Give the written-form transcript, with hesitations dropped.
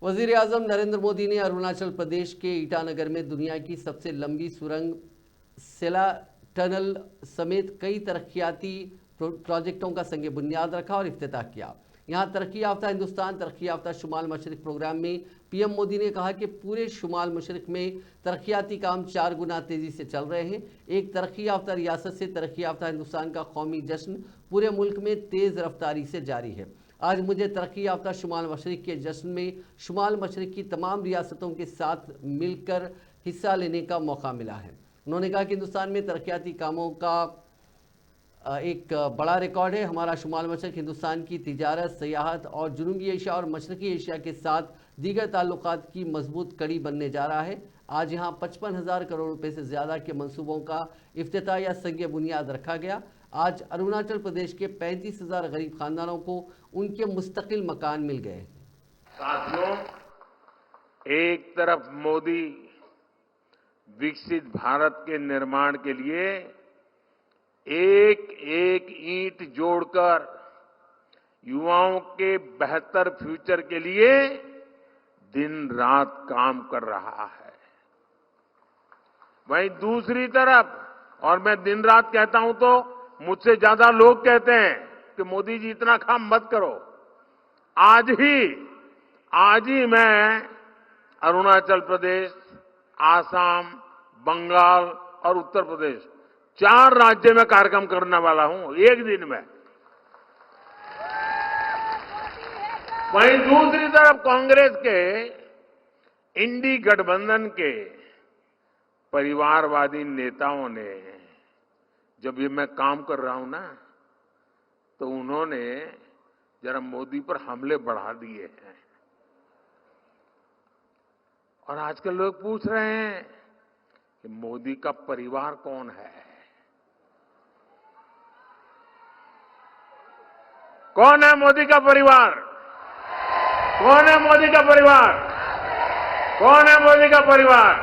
वजीर आजम नरेंद्र मोदी ने अरुणाचल प्रदेश के ईटानगर में दुनिया की सबसे लंबी सुरंग सेला टनल समेत कई तरक्याती प्रोजेक्टों का संग बुनियाद रखा और इफ्तिताह किया। यहां तरक्की याफ्ता हिंदुस्तान तरक्की याफ्ता शुमाल मशरिक प्रोग्राम में पीएम मोदी ने कहा कि पूरे शुमाल मशरिक में तरक्याती काम 4 गुना तेजी से चल रहे हैं। एक तरक्की याफ्ता रियासत से तरक्की याफ्ता हिंदुस्तान का कौमी जश्न पूरे मुल्क में तेज रफ्तारी से जारी है। आज मुझे तरक्की याफ्ता शुमाल मशरिक के जश्न में शुमाल मशरिक की तमाम रियासतों के साथ मिलकर हिस्सा लेने का मौका मिला है। उन्होंने कहा कि हिंदुस्तान में तरक्याती कामों का एक बड़ा रिकॉर्ड है। हमारा शुमाल मशरिक हिंदुस्तान की तिजारत, सियाहत और जनूबी एशिया और मशरकी एशिया के साथ दीगर ताल्लुकात की मजबूत कड़ी बनने जा रहा है। आज यहाँ 55,000 करोड़ रुपए से ज़्यादा के मंसूबों का इफ्तिताह या संग बुनियाद रखा गया। आज अरुणाचल प्रदेश के 35,000 गरीब खानदानों को उनके मुस्तकिल मकान मिल गए। साथियों, एक तरफ मोदी विकसित भारत के निर्माण के लिए एक एक ईंट जोड़कर युवाओं के बेहतर फ्यूचर के लिए दिन रात काम कर रहा है, वहीं दूसरी तरफ, और मैं दिन रात कहता हूं तो मुझसे ज्यादा लोग कहते हैं कि मोदी जी इतना काम मत करो। आज ही मैं अरुणाचल प्रदेश, आसाम, बंगाल और उत्तर प्रदेश 4 राज्य में कार्यक्रम करने वाला हूं एक दिन में। वहीं दूसरी तरफ कांग्रेस के इंडी गठबंधन के परिवारवादी नेताओं ने, जब ये मैं काम कर रहा हूं ना, तो उन्होंने जरा मोदी पर हमले बढ़ा दिए हैं। और आजकल लोग पूछ रहे हैं कि मोदी का परिवार कौन है, कौन है मोदी का परिवार, कौन है मोदी का परिवार, कौन है मोदी का परिवार।